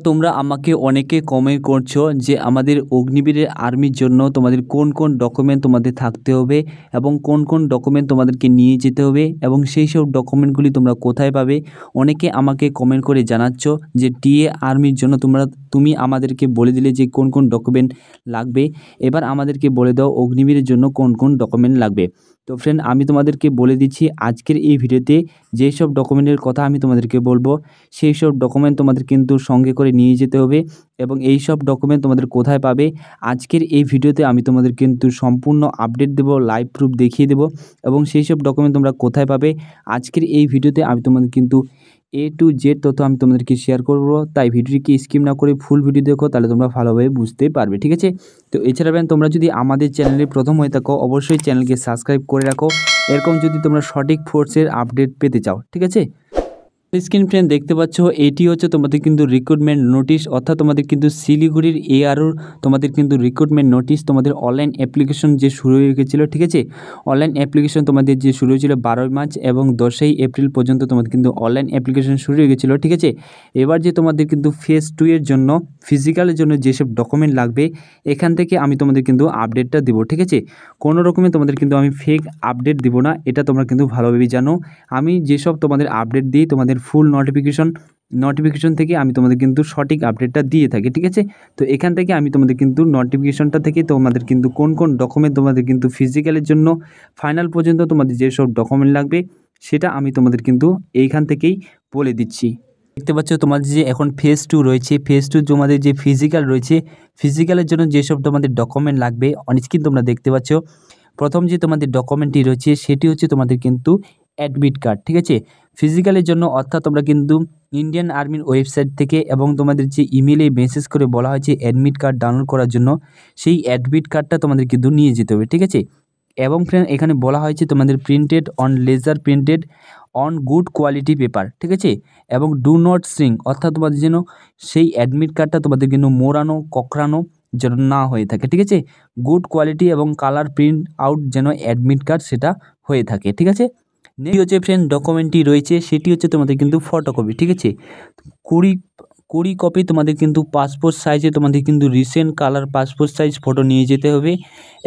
তোমরা আমাকে অনেকে কমেন্ট করছো যে আমাদের অগ্নিবীরের আর্মির জন্য তোমাদের কোন কোন ডকুমেন্ট তোমাদের থাকতে হবে এবং কোন কোন ডকুমেন্ট তোমাদেরকে নিয়ে যেতে হবে এবং সেই সব ডকুমেন্টগুলি তোমরা কোথায় পাবে। অনেকে আমাকে কমেন্ট করে জানাচ্ছ যে টিএ আর্মির জন্য তুমি আমাদেরকে বলে দিলে যে কোন কোন ডকুমেন্ট লাগবে, এবার আমাদেরকে বলে দাও অগ্নিবীরের জন্য কোন কোন ডকুমেন্ট লাগবে। তো ফ্রেন্ড, আমি তোমাদেরকে বলে দিচ্ছি আজকের এই ভিডিওতে যেই সব ডকুমেন্টের কথা আমি তোমাদেরকে বলবো সেই সব ডকুমেন্ট তোমাদের কিন্তু সঙ্গে করে নিয়ে যেতে হবে এবং এই সব ডকুমেন্ট তোমাদের কোথায় পাবে আজকের এই ভিডিওতে আমি তোমাদের কিন্তু সম্পূর্ণ আপডেট দেবো, লাইভ প্রুফ দেখিয়ে দেবো এবং সেই সব ডকুমেন্ট তোমরা কোথায় পাবে আজকের এই ভিডিওতে আমি তোমাদের কিন্তু A to Z তথ্য আমি তোমাদেরকে শেয়ার করব। তাই ভিডিওটিকে স্কিপ না করে ফুল ভিডিও দেখো, তাহলে তোমরা ভালোভাবে বুঝতে পারবে, ঠিক আছে। তো এছাড়া তোমরা যদি আমাদের চ্যানেলে প্রথম হয়ে থাকো অবশ্যই চ্যানেলকে সাবস্ক্রাইব করে রাখো, এরকম যদি তোমরা সঠিক ফোর্সের আপডেট পেতে চাও, ঠিক আছে। স্ক্রিন ফ্রেন্ড দেখতে পাচ্ছ, এটি হচ্ছে তোমাদের কিন্তু রিক্রুটমেন্ট নোটিশ, অর্থাৎ তোমাদের কিন্তু শিলিগুড়ির AROর তোমাদের কিন্তু রিক্রুটমেন্ট নোটিশ। তোমাদের অনলাইন অ্যাপ্লিকেশন যে শুরু হয়ে গেছিলো, ঠিক আছে, অনলাইন অ্যাপ্লিকেশন তোমাদের যে শুরু হয়েছিল 12 মার্চ এবং 10 এপ্রিল পর্যন্ত তোমাদের কিন্তু অনলাইন অ্যাপ্লিকেশন শুরু হয়ে গেছিলো, ঠিক আছে। এবার যে তোমাদের কিন্তু ফেজ 2 এর জন্য ফিজিক্যালের জন্য যেসব ডকুমেন্ট লাগবে এখান থেকে আমি তোমাদের কিন্তু আপডেটটা দেবো, ঠিক আছে। কোনো রকমে তোমাদের কিন্তু আমি ফেক আপডেট দিব না, এটা তোমরা কিন্তু ভালোভাবেই জানো। আমি যেসব তোমাদের আপডেট দিই তোমাদের ফুল নোটিফিকেশন থেকে আমি তোমাদের কিন্তু সঠিক আপডেটটা দিয়ে থাকি, ঠিক আছে। তো এখান থেকে আমি তোমাদের কিন্তু নোটিফিকেশনটা থেকে তোমাদের কিন্তু কোন কোন ডকুমেন্ট তোমাদের কিন্তু ফিজিক্যালের জন্য ফাইনাল পর্যন্ত তোমাদের যেসব ডকুমেন্ট লাগবে সেটা আমি তোমাদের কিন্তু এইখান থেকেই বলে দিচ্ছি। দেখতে পাচ্ছ তোমাদের যে এখন ফেজ 2 রয়েছে, ফেজ 2 তোমাদের যে ফিজিক্যাল রয়েছে, ফিজিক্যালের জন্য যেসব তোমাদের ডকুমেন্ট লাগবে অনস্ক্রিন তোমরা দেখতে পাচ্ছ। প্রথম যে তোমাদের ডকুমেন্টটি রয়েছে সেটি হচ্ছে তোমাদের কিন্তু অ্যাডমিট কার্ড, ঠিক আছে। ফিজিক্যালের জন্য অর্থাৎ তোমরা কিন্তু ইন্ডিয়ান আর্মির ওয়েবসাইট থেকে এবং তোমাদের যে ইমেলে মেসেজ করে বলা হয়েছে অ্যাডমিট কার্ড ডাউনলোড করার জন্য, সেই অ্যাডমিট কার্ডটা তোমাদের কিন্তু নিয়ে যেতে হবে, ঠিক আছে। এবং ফ্রেন্ড এখানে বলা হয়েছে তোমাদের printed on laser printed on good quality paper, ঠিক আছে। এবং ডু নট সিং, অর্থাৎ তোমাদের যেন সেই অ্যাডমিট কার্ডটা তোমাদের কিন্তু মোড়ানো কোঁকড়ানো যেন না হয়ে থাকে, ঠিক আছে। গুড কোয়ালিটি এবং কালার প্রিন্ট আউট যেন অ্যাডমিট কার্ড সেটা হয়ে থাকে, ঠিক আছে। নেক্সট হচ্ছে ফ্রেন্ড ডকুমেন্টটি রয়েছে সেটি হচ্ছে তোমাদের কিন্তু ফটোকপি, ঠিক আছে। 20 কপি তোমাদের কিন্তু পাসপোর্ট সাইজে তোমাদের কিন্তু recent colour passport size photo নিয়ে যেতে হবে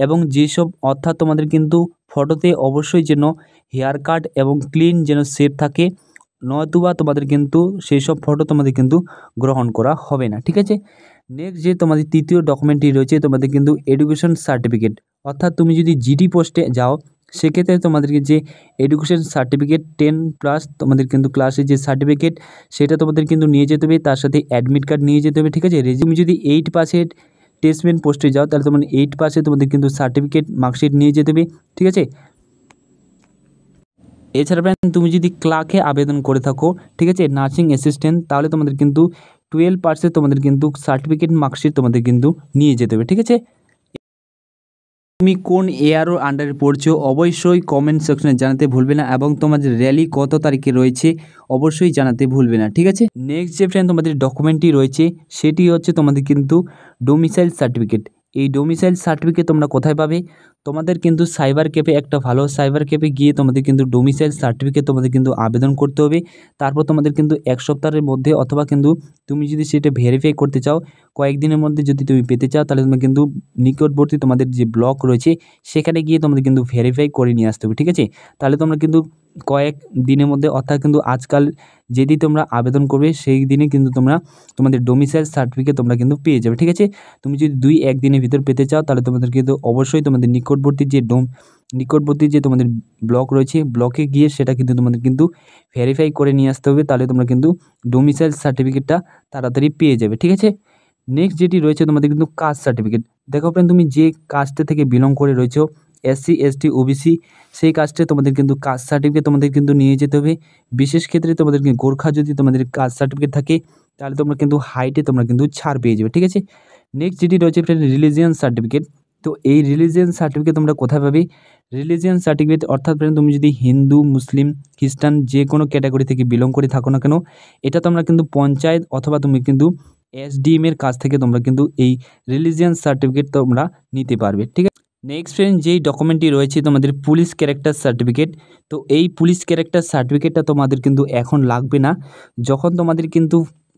এবং যেসব অর্থাৎ তোমাদের কিন্তু ফটোতে অবশ্যই যেন হেয়ার কাট এবং ক্লিন যেন শেভ থাকে, নয়তুবা তোমাদের কিন্তু সেই সব ফটো তোমাদের কিন্তু গ্রহণ করা হবে না, ঠিক আছে। নেক্সট যে তোমাদের তৃতীয় ডকুমেন্টটি রয়েছে তোমাদের কিন্তু এডুকেশন সার্টিফিকেট, অর্থাৎ তুমি যদি জিডি পোস্টে যাও সেক্ষেত্রে তোমাদেরকে যে এডুকেশন সার্টিফিকেট 10+ তোমাদের কিন্তু ক্লাসের যে সার্টিফিকেট সেটা তোমাদের কিন্তু নিয়ে যেতে হবে, তার সাথে অ্যাডমিট কার্ড নিয়ে যেতে হবে, ঠিক আছে। তুমি যদি 8 পাসের টেস্টমেন্ট পোস্টে যাও তাহলে তোমার 8 পাসে তোমাদের কিন্তু সার্টিফিকেট মার্কশিট নিয়ে যেতে হবে, ঠিক আছে। এছাড়া তুমি যদি ক্লার্কে আবেদন করে থাকো, ঠিক আছে, নার্সিং অ্যাসিস্ট্যান্ট, তাহলে তোমাদের কিন্তু 12% তোমাদের কিন্তু সার্টিফিকেট মার্কশিট তোমাদের কিন্তু নিয়ে যেতে হবে, ঠিক আছে। তুমি কোন AROর আন্ডারে পড়ছো অবশ্যই কমেন্ট সেকশনে জানাতে ভুলবে না এবং তোমাদের র্যালি কত তারিখে রয়েছে অবশ্যই জানাতে ভুলবে না, ঠিক আছে। নেক্সট যে ফ্রেন্ড তোমাদের ডকুমেন্টটি রয়েছে সেটি হচ্ছে তোমাদের কিন্তু ডোমিসাইল সার্টিফিকেট। এই ডোমিসাইল সার্টিফিকেট তোমরা কোথায় পাবে? তোমাদের কিন্তু সাইবার ক্যাফে, একটা ভালো সাইবার ক্যাফে গিয়ে তোমাদের কিন্তু ডোমিসাইল সার্টিফিকেট তোমাদের কিন্তু আবেদন করতে হবে। তারপর তোমাদের কিন্তু 1 সপ্তাহের মধ্যে অথবা কিন্তু তুমি যদি সেটা ভেরিফাই করতে চাও কয়েকদিনের মধ্যে যদি তুমি পেতে চাও তাহলে তুমি কিন্তু নিকটবর্তী তোমাদের যে ব্লক রয়েছে সেখানে গিয়ে তোমাদের কিন্তু ভেরিফাই করে নিয়ে আসতে হবে, ঠিক আছে। তাহলে তোমরা কিন্তু কয়েক দিনের মধ্যে অর্থাৎ কিন্তু আজকাল যেদিন তোমরা আবেদন করবে সেই দিনে কিন্তু তোমরা তোমাদের ডোমিসাইল সার্টিফিকেট তোমরা কিন্তু পেয়ে যাবে, ঠিক আছে। তুমি যদি 2-1 দিনের ভিতর পেতে চাও তাহলে তোমাদের কিন্তু অবশ্যই তোমাদের নিকটবর্তী যে তোমাদের ব্লক রয়েছে ব্লকে গিয়ে সেটা কিন্তু তোমাদের কিন্তু ভেরিফাই করে নিয়ে আসতে হবে, তাহলে তোমরা কিন্তু ডোমিসাইল সার্টিফিকেটটা তাড়াতাড়ি পেয়ে যাবে, ঠিক আছে। নেক্সট যেটি রয়েছে তোমাদের কিন্তু কাস্ট সার্টিফিকেট। দেখো ফ্রেন্ড তুমি যে কাস্টে থেকে বিলং করে রয়েছো SC ST OBC সেই কাস্টে তোমাদের কিন্তু কাস্ট সার্টিফিকেট তোমাদের কিন্তু নিয়ে যেতে হবে। বিশেষ ক্ষেত্রে তোমাদের গোর্খা যদি তোমাদের কাস্ট সার্টিফিকেট থাকে তাহলে তোমরা কিন্তু হাইটে তোমরা কিন্তু ছাড় পেয়ে যাবে, ঠিক আছে। নেক্সট যেটি রয়েছে ফ্রেন্ড রিলিজিয়ান সার্টিফিকেট। তো এই রিলিজিয়ান সার্টিফিকেট তোমরা কোথায় পাবে? রিলিজিয়ান সার্টিফিকেট অর্থাৎ ফ্রেন্ড তুমি যদি হিন্দু মুসলিম খ্রিস্টান যে কোনো ক্যাটাগরি থেকে বিলং করে থাকো না কেন এটা তোমরা কিন্তু পঞ্চায়েত অথবা তুমি কিন্তু SDM এর কাছ থেকে তোমরা কিন্তু এই রিলিজিয়ান সার্টিফিকেট তোমরা নিতে পারবে, ঠিক আছে। নেক্সট ফ্রেন্ড যেই ডকুমেন্টটি রয়েছে তোমাদের পুলিশ ক্যারেক্টার সার্টিফিকেট। তো এই পুলিশ ক্যারেক্টার সার্টিফিকেটটা তোমাদের কিন্তু এখন লাগবে না, যখন তোমাদের কিন্তু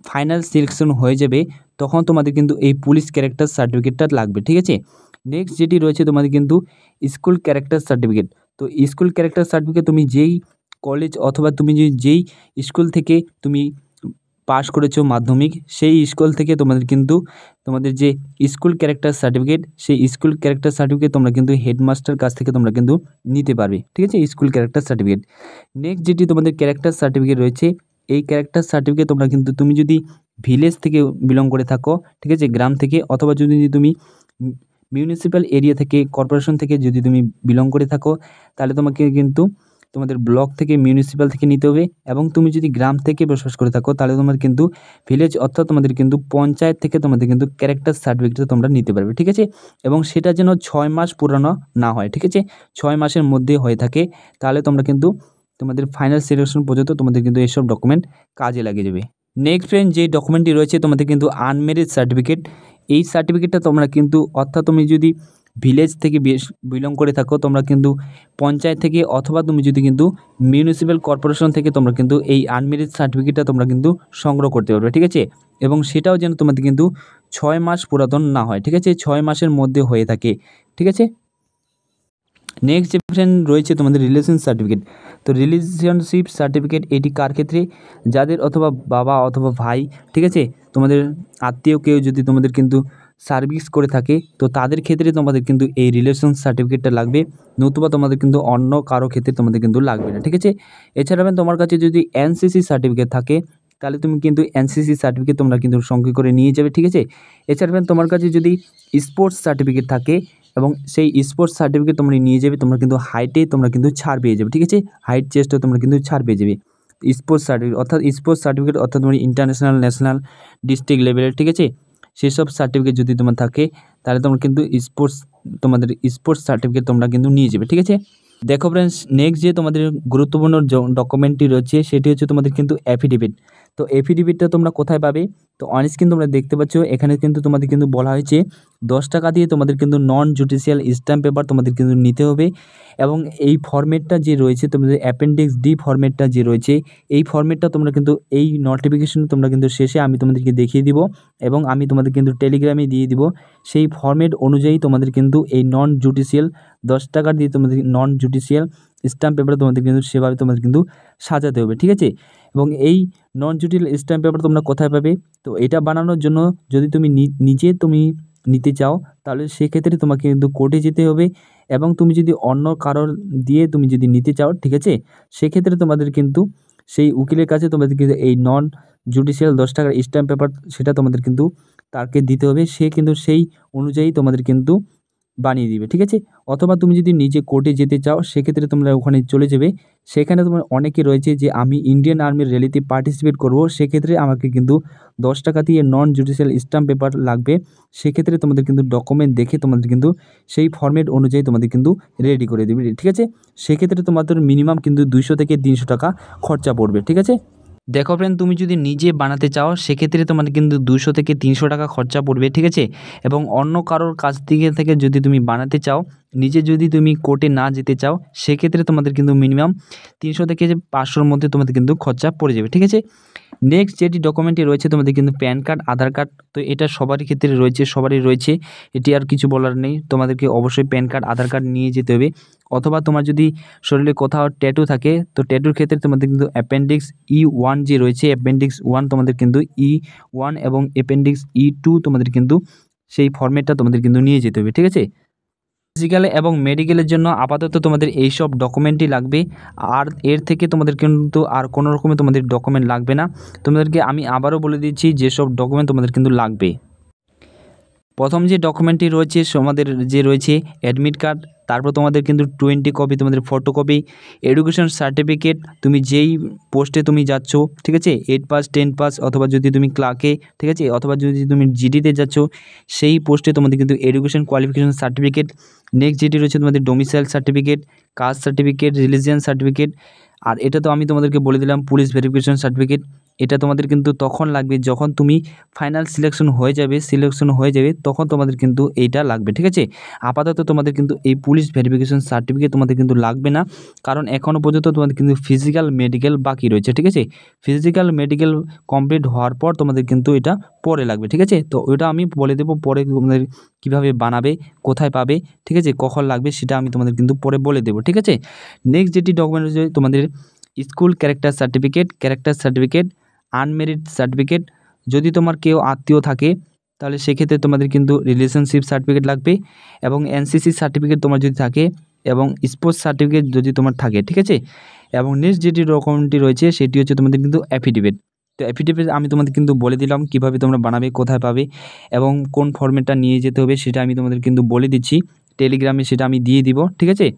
ফাইনাল সিলেকশন হয়ে যাবে তখন তোমাদের কিন্তু এই পুলিশ ক্যারেক্টার সার্টিফিকেটটা লাগবে, ঠিক আছে। নেক্সট যেটি রয়েছে তোমাদের কিন্তু স্কুল ক্যারেক্টার সার্টিফিকেট। তো স্কুল ক্যারেক্টার সার্টিফিকেট তুমি যেই কলেজ অথবা তুমি যেই স্কুল থেকে তুমি পাস করেছো মাধ্যমিক, সেই স্কুল থেকে তোমাদের কিন্তু তোমাদের যে স্কুল ক্যারেক্টার সার্টিফিকেট, সেই স্কুল ক্যারেক্টার সার্টিফিকেট তোমরা কিন্তু হেডমাস্টার কাছ থেকে তোমরা কিন্তু নিতে পারবে, ঠিক আছে, স্কুল ক্যারেক্টার সার্টিফিকেট। নেক্সট যেটি তোমাদের ক্যারেক্টার সার্টিফিকেট রয়েছে, এই ক্যারেক্টার সার্টিফিকেট তোমরা কিন্তু তুমি যদি ভিলেজ থেকে বিলং করে থাকো, ঠিক আছে, গ্রাম থেকে, অথবা যদি তুমি মিউনিসিপ্যাল এরিয়া থেকে, কর্পোরেশন থেকে যদি তুমি বিলং করে থাকো, তাহলে তোমাকে কিন্তু তোমাদের ব্লক থেকে, মিউনিসিপ্যাল থেকে নিতে হবে। এবং তুমি যদি গ্রাম থেকে বসবাস করে থাকো, তাহলে তোমার কিন্তু ভিলেজ অর্থাৎ তোমাদের কিন্তু পঞ্চায়েত থেকে তোমাদের কিন্তু ক্যারেক্টার সার্টিফিকেট তোমরা নিতে পারবে, ঠিক আছে। এবং সেটা যেন 6 মাস পুরানো না হয়, ঠিক আছে, 6 মাসের মধ্যে হয়ে থাকে, তাহলে তোমরা কিন্তু তোমাদের ফাইনাল সিলেকশন পর্যন্ত তোমাদের কিন্তু এইসব ডকুমেন্ট কাজে লাগিয়ে যাবে। নেক্সট ফ্রেন্ড, যে ডকুমেন্টটি রয়েছে তোমাদের কিন্তু আনমেরিড সার্টিফিকেট। এই সার্টিফিকেটটা তোমরা কিন্তু অর্থাৎ তুমি যদি ভিলেজ থেকে বিলং করে থাকো, তোমরা কিন্তু পঞ্চায়েত থেকে, অথবা তুমি যদি কিন্তু মিউনিসিপ্যাল কর্পোরেশন থেকে তোমরা কিন্তু এই আনমেরিড সার্টিফিকেটটা তোমরা কিন্তু সংগ্রহ করতে পারবে, ঠিক আছে। এবং সেটাও যেন তোমাদের কিন্তু 6 মাস পুরাতন না হয়, ঠিক আছে, 6 মাসের মধ্যে হয়ে থাকে, ঠিক আছে। নেক্সট যে ফ্রেন্ড রয়েছে তোমাদের রিলেশন সার্টিফিকেট। তো রিলেশনশিপ সার্টিফিকেট এটি কার ক্ষেত্রে? যাদের অথবা বাবা অথবা ভাই, ঠিক আছে, তোমাদের আত্মীয় কেউ যদি তোমাদের কিন্তু সার্ভিস করে থাকে, তো তাদের ক্ষেত্রে তোমাদের কিন্তু এই রিলেশন সার্টিফিকেটটা লাগবে, নতুবা তোমাদের কিন্তু অন্য কারো ক্ষেত্রে তোমাদের কিন্তু লাগবে না, ঠিক আছে। এছাড়া তোমার কাছে যদি এনসিসি সার্টিফিকেট থাকে, তাহলে তুমি কিন্তু এনসিসি সার্টিফিকেট তোমরা কিন্তু সঙ্গে করে নিয়ে যাবে, ঠিক আছে। এছাড়া তোমার কাছে যদি স্পোর্টস সার্টিফিকেট থাকে, এবং সেই স্পোর্টস সার্টিফিকেট তোমরা নিয়ে যাবে, তোমরা কিন্তু হাইটে তোমরা কিন্তু ছাড় পেয়ে যাবে, ঠিক আছে, হাইট চেস্টে তোমরা কিন্তু ছাড় পেয়ে যাবে। স্পোর্টস সার্টিফিকেট অর্থাৎ তোমার ইন্টারন্যাশনাল, ন্যাশনাল, ডিস্ট্রিক্ট লেভেলের, ঠিক আছে, সেসব সার্টিফিকেট যদি তোমার থাকে, তাহলে তোমরা কিন্তু তোমাদের স্পোর্টস সার্টিফিকেট তোমরা কিন্তু নিয়ে যাবে, ঠিক আছে। দেখো ফ্রেন্ডস, নেক্সট যে তোমাদের গুরুত্বপূর্ণ ডকুমেন্টটি রয়েছে, সেটি হচ্ছে তোমাদের কিন্তু অ্যাফিডেভিট। তো অ্যাফিডেভিটটা তোমরা কোথায় পাবে? তো অন স্ক্রিন তোমরা দেখতে পাচ্ছ, এখানে কিন্তু তোমাদের কিন্তু বলা হয়েছে 10 টাকা দিয়ে তোমাদের কিন্তু নন জুডিশিয়াল স্ট্যাম্প পেপার তোমাদের কিন্তু নিতে হবে। এবং এই ফরম্যাটটা যে রয়েছে তোমাদের অ্যাপেন্ডিক্স ডি ফরম্যাটটা যে রয়েছে, এই ফরম্যাটটা তোমরা কিন্তু এই নোটিফিকেশন তোমরা কিন্তু শেষে আমি তোমাদেরকে দেখিয়ে দিব, এবং আমি তোমাদের কিন্তু টেলিগ্রামে দিয়ে দিব। সেই ফরম্যাট অনুযায়ী তোমাদের কিন্তু এই নন জুডিশিয়াল 10 টাকা দিয়ে তোমাদের নন জুডিশিয়াল স্ট্যাম্প পেপার তোমাদের কিন্তু সেভাবে তোমাদের কিন্তু সাজাতে হবে, ঠিক আছে। এবং এই নন জুডিশিয়াল স্ট্যাম্প পেপার তোমরা কোথায় পাবে? তো এটা বানানোর জন্য যদি তুমি নিজে তুমি নিতে চাও, তাহলে সেক্ষেত্রে তোমাকে কিন্তু কোর্টে যেতে হবে। এবং তুমি যদি অন্য কারোর দিয়ে তুমি যদি নিতে চাও, ঠিক আছে, সেক্ষেত্রে তোমাদের কিন্তু সেই উকিলের কাছে তোমাদের কিন্তু এই নন জুডিশিয়াল 10 টাকার স্ট্যাম্প পেপার সেটা তোমাদের কিন্তু তাকে দিতে হবে, সে কিন্তু সেই অনুযায়ী তোমাদের কিন্তু বানিয়ে দিবে, ঠিক আছে। অথবা তুমি যদি নিজে কোর্টে যেতে চাও, সেক্ষেত্রে তোমরা ওখানে চলে যাবে। সেখানে তোমার অনেকে রয়েছে যে আমি ইন্ডিয়ান আর্মির র্যালিতে পার্টিসিপেট করব, সেক্ষেত্রে আমাকে কিন্তু 10 টাকা দিয়ে নন জুডিশিয়াল স্ট্যাম্প পেপার লাগবে। সেক্ষেত্রে তোমাদের কিন্তু ডকুমেন্ট দেখে তোমাদের কিন্তু সেই ফরম্যাট অনুযায়ী তোমাদের কিন্তু রেডি করে দেবে, ঠিক আছে। সেক্ষেত্রে তোমাদের মিনিমাম কিন্তু 200 থেকে 300 টাকা খরচা পড়বে, ঠিক আছে। দেখো ফ্রেন্ড, তুমি যদি নিজে বানাতে চাও, সেক্ষেত্রে তোমাদের কিন্তু 200 থেকে 300 টাকা খরচা পড়বে, ঠিক আছে। এবং অন্য কারোর কাছ থেকে যদি তুমি বানাতে চাও, নিজে যদি তুমি কোর্টে না যেতে চাও, সেক্ষেত্রে তোমাদের কিন্তু মিনিমাম 300 থেকে 500-র মধ্যে তোমাদের কিন্তু খরচা পড়ে যাবে, ঠিক আছে। নেক্সট যেটি ডকুমেন্টটি রয়েছে তোমাদের কিন্তু প্যান কার্ড, আধার কার্ড। তো এটা সবারই ক্ষেত্রে রয়েছে, সবারই রয়েছে, এটি আর কিছু বলার নেই। তোমাদেরকে অবশ্যই প্যান কার্ড, আধার কার্ড নিয়ে যেতে হবে। অথবা তোমার যদি শরীরে কোথাও ট্যাটু থাকে, তো ট্যাটুর ক্ষেত্রে তোমাদের কিন্তু অ্যাপেন্ডিক্স E1 যে রয়েছে, অ্যাপেন্ডিক্স 1 তোমাদের কিন্তু E1 এবং অ্যাপেন্ডিক্স E2 তোমাদের কিন্তু সেই ফরম্যাটটা তোমাদের কিন্তু নিয়ে যেতে হবে, ঠিক আছে। ফিজিক্যাল এবং মেডিকেলের জন্য আপাতত তোমাদের এইসব ডকুমেন্টই লাগবে, আর এর থেকে তোমাদের কিন্তু আর কোনো রকমের তোমাদের ডকুমেন্ট লাগবে না। তোমাদেরকে আমি আবারও বলে দিচ্ছি যেসব ডকুমেন্ট তোমাদের কিন্তু লাগবে। প্রথম যে ডকুমেন্টটি রয়েছে তোমাদের যে রয়েছে অ্যাডমিট কার্ড, তারপর তোমাদের কিন্তু 20 কপি তোমাদের ফটোকপি, এডুকেশন সার্টিফিকেট, তুমি যেই পোস্টে তুমি যাচ্ছ, ঠিক আছে, 8 পাস 10 পাস, অথবা যদি তুমি ক্লার্কে, ঠিক আছে, অথবা যদি তুমি জিডিতে যাচ্ছ, সেই পোস্টে তোমাদের কিন্তু এডুকেশন কোয়ালিফিকেশন সার্টিফিকেট। নেক্সট যেটি রয়েছে তোমাদের domicile certificate, caste certificate, religion certificate, আর এটা তো আমি তোমাদেরকে বলে দিলাম পুলিশ ভেরিফিকেশন সার্টিফিকেট। এটা তোমাদের কিন্তু তখন লাগবে যখন তুমি ফাইনাল সিলেকশন হয়ে যাবে তখন তোমাদের কিন্তু এইটা লাগবে, ঠিক আছে। আপাতত তোমাদের কিন্তু এই পুলিশ ভেরিফিকেশন সার্টিফিকেট তোমাদের কিন্তু লাগবে না, কারণ এখনও পর্যন্ত তোমাদের কিন্তু ফিজিক্যাল মেডিকেল বাকি রয়েছে, ঠিক আছে। ফিজিক্যাল মেডিকেল কমপ্লিট হওয়ার পর তোমাদের কিন্তু এটা পরে লাগবে, ঠিক আছে। তো ওটা আমি বলে দেবো পরে তোমাদের কীভাবে বানাবে, কোথায় পাবে, ঠিক আছে, কখন লাগবে সেটা আমি তোমাদের কিন্তু পরে বলে দেবো, ঠিক আছে। নেক্সট যেটি ডকুমেন্ট রয়েছে তোমাদের school character certificate, unmarried certificate. যদি তোমার কেউ আত্মীয় থাকে তাহলে সেক্ষেত্রে তোমাদের কিন্তু রিলেশনশিপ সার্টিফিকেট লাগবে, এবং এনসিসি সার্টিফিকেট তোমার যদি থাকে, এবং স্পোর্টস সার্টিফিকেট যদি তোমার থাকে, ঠিক আছে। এবং নেক্সট যেটি ডকুমেন্টটি রয়েছে সেটি হচ্ছে তোমাদের কিন্তু অ্যাফিডেভিট। তো অ্যাফিডেভিট আমি তোমাদের কিন্তু বলে দিলাম কীভাবে তোমরা বানাবে, কোথায় পাবে এবং কোন ফর্মেটটা নিয়ে যেতে হবে সেটা আমি তোমাদের কিন্তু বলে দিচ্ছি, টেলিগ্রামে সেটা আমি দিয়ে দিব, ঠিক আছে।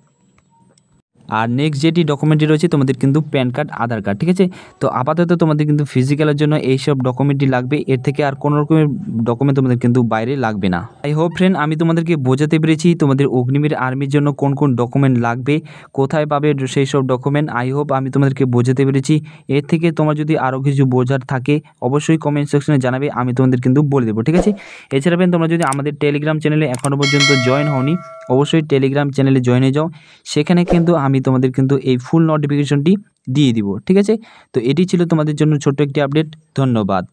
আর নেক্সট যেটি ডকুমেন্টটি রয়েছে তোমাদের কিন্তু প্যান কার্ড, আধার কার্ড, ঠিক আছে। তো আপাতত তোমাদের কিন্তু ফিজিক্যালের জন্য এইসব ডকুমেন্টটি লাগবে, এর থেকে আর কোনো রকমের ডকুমেন্ট তোমাদের কিন্তু বাইরে লাগবে না। আই হোপ ফ্রেন্ড আমি তোমাদেরকে বোঝাতে পেরেছি তোমাদের অগ্নিবীর আর্মির জন্য কোন কোন ডকুমেন্ট লাগবে, কোথায় পাবে সেই সব ডকুমেন্ট। আই হোপ আমি তোমাদেরকে বোঝাতে পেরেছি। এর থেকে তোমার যদি আরও কিছু বোঝার থাকে অবশ্যই কমেন্ট সেকশনে জানাবে, আমি তোমাদের কিন্তু বলে দেবো, ঠিক আছে। এছাড়া তোমরা যদি আমাদের টেলিগ্রাম চ্যানেলে এখনও পর্যন্ত জয়েন হওনি অবশ্যই টেলিগ্রাম চ্যানেলে জয়েন হয়ে যাও, সেখানে কিন্তু আমি তোমাদের কিন্তু এই ফুল নোটিফিকেশনটি দিয়ে দিব, ঠিক আছে। তো এটি ছিল তোমাদের জন্য ছোট্ট একটি আপডেট। ধন্যবাদ।